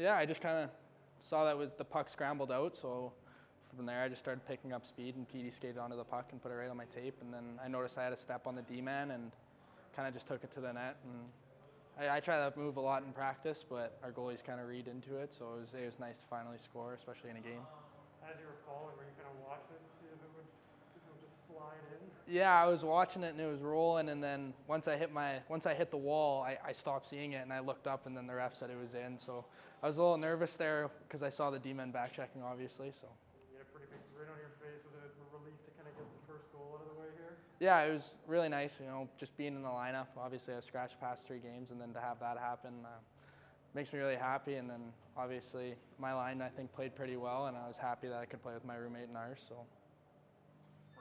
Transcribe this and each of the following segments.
Yeah, I just kind of saw that with the puck scrambled out, so from there I just started picking up speed and PD skated onto the puck and put it right on my tape, and then I noticed I had a step on the D-man and kind of just took it to the net. And I try that move a lot in practice, but our goalies kind of read into it, so it was nice to finally score, especially in a game. As you were falling, were you kind of watching it to see if it would just slide in? Yeah, I was watching it and it was rolling, and then once I hit the wall, I stopped seeing it and I looked up, and then the ref said it was in. So I was a little nervous there because I saw the D-men back checking, obviously. So. You had a pretty big grin on your face. Was it a relief to kind of get the first goal out of the way here? Yeah, it was really nice. Just being in the lineup. Obviously, I scratched past 3 games, and then to have that happen makes me really happy. And then obviously my line I think played pretty well, and I was happy that I could play with my roommate and ours. So.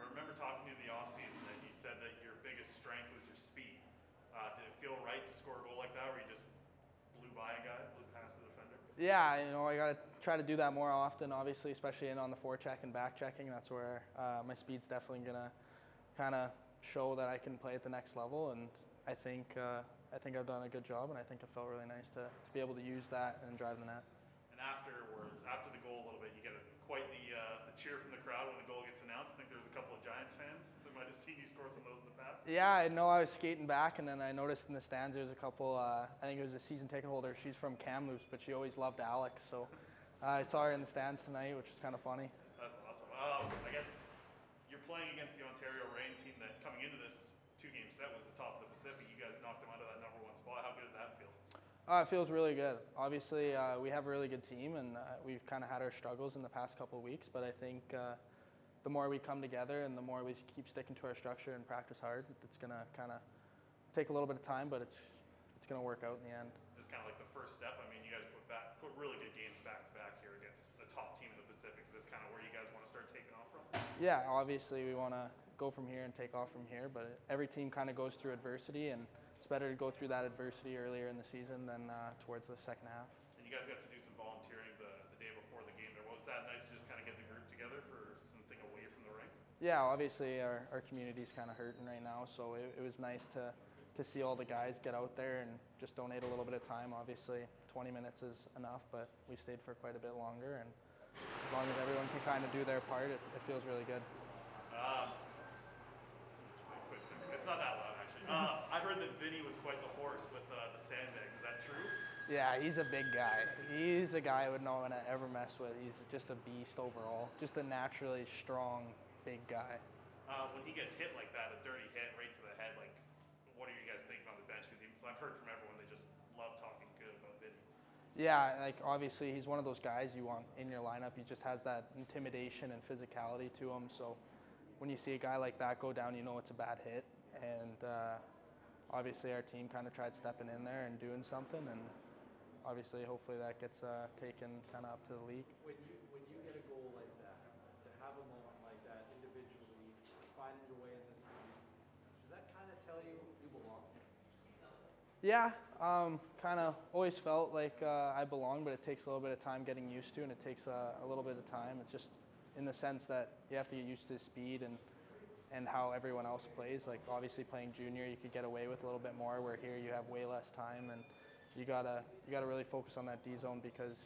I remember talking to you in the offseason that you said that your biggest strength was your speed. Did it feel right to score a goal like that, where you just blew by a guy, blew past the defender? Yeah, I got to try to do that more often, obviously, especially in on the forecheck and back checking. That's where my speed's definitely gonna kind of show that I can play at the next level, and I think I've done a good job, and I think it felt really nice to be able to use that and drive the net. And afterwards, after the goal a little bit, you get quite the cheer from the crowd when the goal gets announced. I think there was a couple of Giants fans that might have seen you score some of those in the past. Yeah, I know I was skating back, and then I noticed in the stands there's a couple, I think it was a season ticket holder. She's from Kamloops, but she always loved Alex, so I saw her in the stands tonight, which is kind of funny. That's awesome. I guess you're playing against the Ontario Reign team that coming into this 2-game set was the top of the Pacific. You guys knocked them out of that number 1 spot. How good did that feel? It feels really good. Obviously, we have a really good team, and we've kind of had our struggles in the past couple of weeks, but I think the more we come together and the more we keep sticking to our structure and practice hard, it's going to kind of take a little bit of time, but it's going to work out in the end. Is this kind of like the first step? I mean, you guys put really good games back-to-back here against the top team in the Pacific. Is this kind of where you guys want to start taking off from? Yeah, obviously we want to go from here and take off from here, but every team kind of goes through adversity, and it's better to go through that adversity earlier in the season than towards the second half. And you guys got to do some volunteering the day before the game there. Was that nice to just kind of get the group together for something away from the rink? Yeah, obviously our community's kind of hurting right now, so it was nice to see all the guys get out there and just donate a little bit of time. Obviously 20 minutes is enough, but we stayed for quite a bit longer, and as long as everyone can kind of do their part, it feels really good. It's not that loud, actually. I heard that Vinny was quite the horse with the sandbags. Is that true? Yeah, he's a big guy. He's a guy I would not want to ever mess with. He's just a beast overall. Just a naturally strong, big guy. When he gets hit like that, a dirty hit right to the head, like, what are you guys thinking on the bench? Because I've heard from everyone they just love talking good about Vinny. Yeah, like obviously he's one of those guys you want in your lineup. He just has that intimidation and physicality to him. So when you see a guy like that go down, you know it's a bad hit. And obviously our team kind of tried stepping in there and doing something, and obviously hopefully that gets taken kind of up to the league. When you get a goal like that, to have a moment like that individually, finding your way in this league, does that kind of tell you you belong? Yeah, kind of always felt like I belong, but it takes a little bit of time getting used to, and it takes a little bit of time. It's just in the sense that you have to get used to the speed and how everyone else plays. Like obviously playing junior, you could get away with a little bit more, where here you have way less time, and you gotta really focus on that D zone, because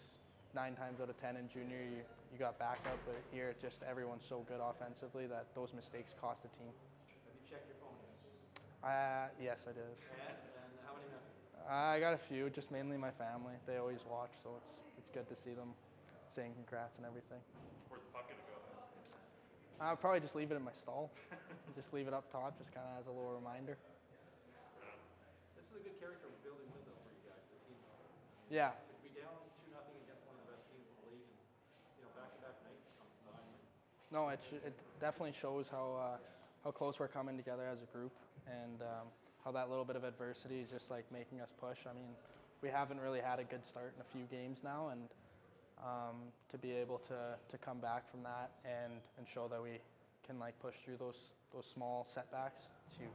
9 times out of 10 in junior you got backup, but here it's just everyone's so good offensively that those mistakes cost the team. Have you checked your phone yet? Yes, I did. And how many messages? I got a few, just mainly my family. They always watch, so it's good to see them saying congrats and everything. Where's the puck gonna go? I'll probably just leave it in my stall. Just leave it up top, just kind of as a little reminder. This is a good character building window for you guys, the team. Yeah. To be down 2-0 against one of the best teams in the league, and back-to-back nights come from 9 wins. No, it definitely shows how close we're coming together as a group, and how that little bit of adversity is just like making us push. I mean, we haven't really had a good start in a few games now, and to be able to come back from that and show that we can like push through those small setbacks, it's huge.